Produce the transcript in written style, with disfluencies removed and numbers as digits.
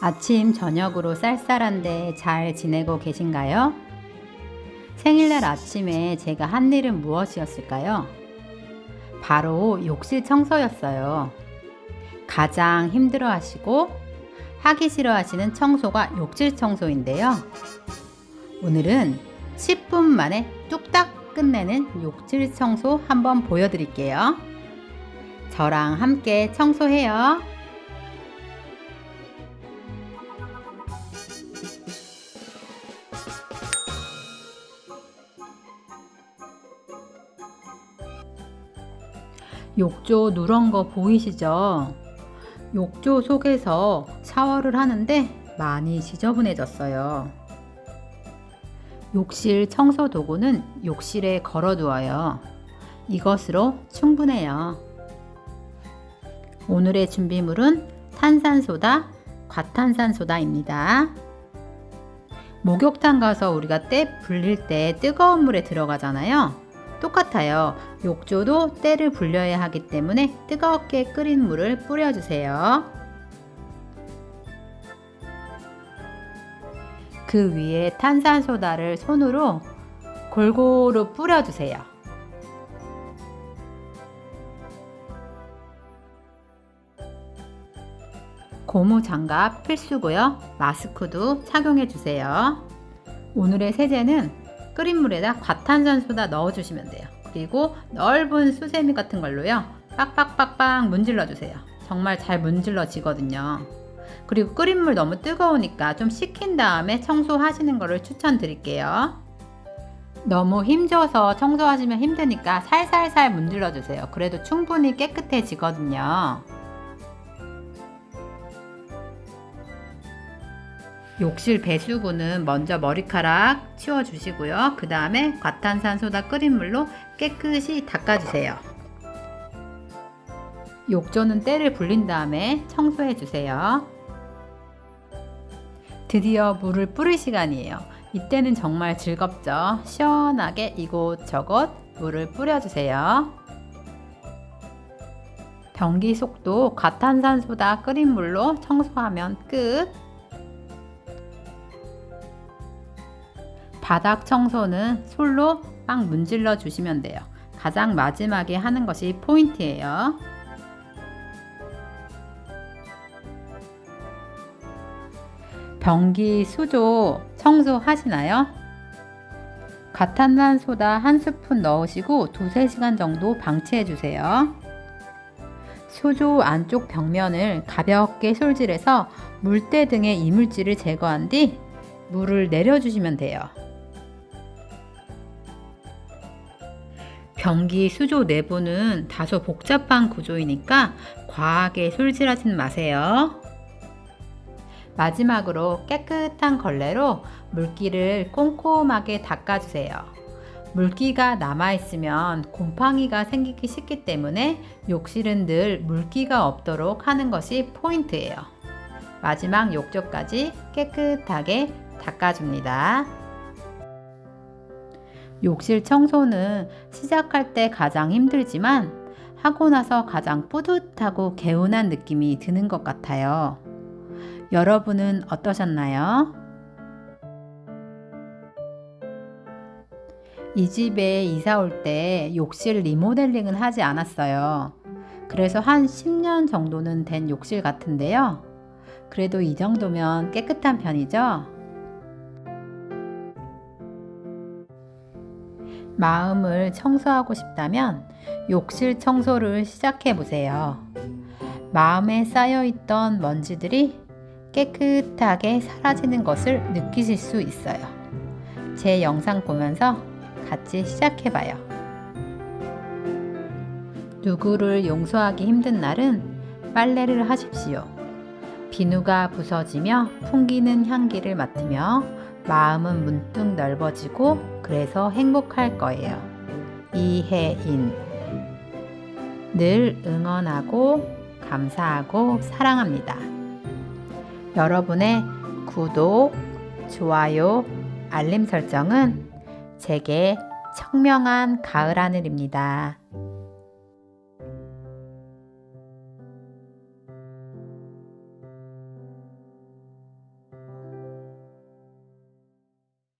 아침, 저녁으로 쌀쌀한데 잘 지내고 계신가요? 생일날 아침에 제가 한 일은 무엇이었을까요? 바로 욕실 청소였어요. 가장 힘들어 하시고 하기 싫어 하시는 청소가 욕실 청소인데요. 오늘은 10분 만에 뚝딱 끝내는 욕실 청소 한번 보여드릴게요. 저랑 함께 청소해요. 욕조 누런 거 보이시죠? 욕조 속에서 샤워를 하는데 많이 지저분해졌어요. 욕실 청소 도구는 욕실에 걸어두어요. 이것으로 충분해요. 오늘의 준비물은 탄산소다, 과탄산소다입니다. 목욕탕 가서 우리가 때 불릴 때 뜨거운 물에 들어가잖아요. 똑같아요. 욕조도 때를 불려야 하기 때문에 뜨겁게 끓인 물을 뿌려주세요. 그 위에 탄산소다를 손으로 골고루 뿌려주세요. 고무장갑 필수고요. 마스크도 착용해주세요. 오늘의 세제는 끓인 물에다 과탄산소다 넣어주시면 돼요. 그리고 넓은 수세미 같은 걸로요. 빡빡빡빡 문질러 주세요. 정말 잘 문질러지거든요. 그리고 끓인 물 너무 뜨거우니까 좀 식힌 다음에 청소하시는 거를 추천드릴게요. 너무 힘줘서 청소하시면 힘드니까 살살살 문질러 주세요. 그래도 충분히 깨끗해지거든요. 욕실 배수구는 먼저 머리카락 치워주시고요. 그 다음에 과탄산소다 끓인 물로 깨끗이 닦아주세요. 욕조는 때를 불린 다음에 청소해주세요. 드디어 물을 뿌릴 시간이에요. 이때는 정말 즐겁죠. 시원하게 이곳저곳 물을 뿌려주세요. 변기 속도 과탄산소다 끓인 물로 청소하면 끝. 바닥 청소는 솔로 막 문질러 주시면 돼요. 가장 마지막에 하는 것이 포인트예요. 변기 수조 청소하시나요? 과탄산소다 1스푼 넣으시고 2~3시간 정도 방치해 주세요. 수조 안쪽 벽면을 가볍게 솔질해서 물때 등의 이물질을 제거한 뒤 물을 내려주시면 돼요. 변기 수조 내부는 다소 복잡한 구조이니까 과하게 솔질하지는 마세요. 마지막으로 깨끗한 걸레로 물기를 꼼꼼하게 닦아주세요. 물기가 남아있으면 곰팡이가 생기기 쉽기 때문에 욕실은 늘 물기가 없도록 하는 것이 포인트예요. 마지막 욕조까지 깨끗하게 닦아줍니다. 욕실 청소는 시작할 때 가장 힘들지만 하고 나서 가장 뿌듯하고 개운한 느낌이 드는 것 같아요. 여러분은 어떠셨나요? 이 집에 이사 올 때 욕실 리모델링은 하지 않았어요. 그래서 한 10년 정도는 된 욕실 같은데요. 그래도 이 정도면 깨끗한 편이죠? 마음을 청소하고 싶다면 욕실 청소를 시작해 보세요. 마음에 쌓여있던 먼지들이 깨끗하게 사라지는 것을 느끼실 수 있어요. 제 영상 보면서 같이 시작해 봐요. 누구를 용서하기 힘든 날은 빨래를 하십시오. 비누가 부서지며 풍기는 향기를 맡으며 마음은 문득 넓어지고 그래서 행복할 거예요. 이혜인. 늘 응원하고 감사하고 사랑합니다. 여러분의 구독, 좋아요, 알림 설정은 제게 청명한 가을 하늘입니다.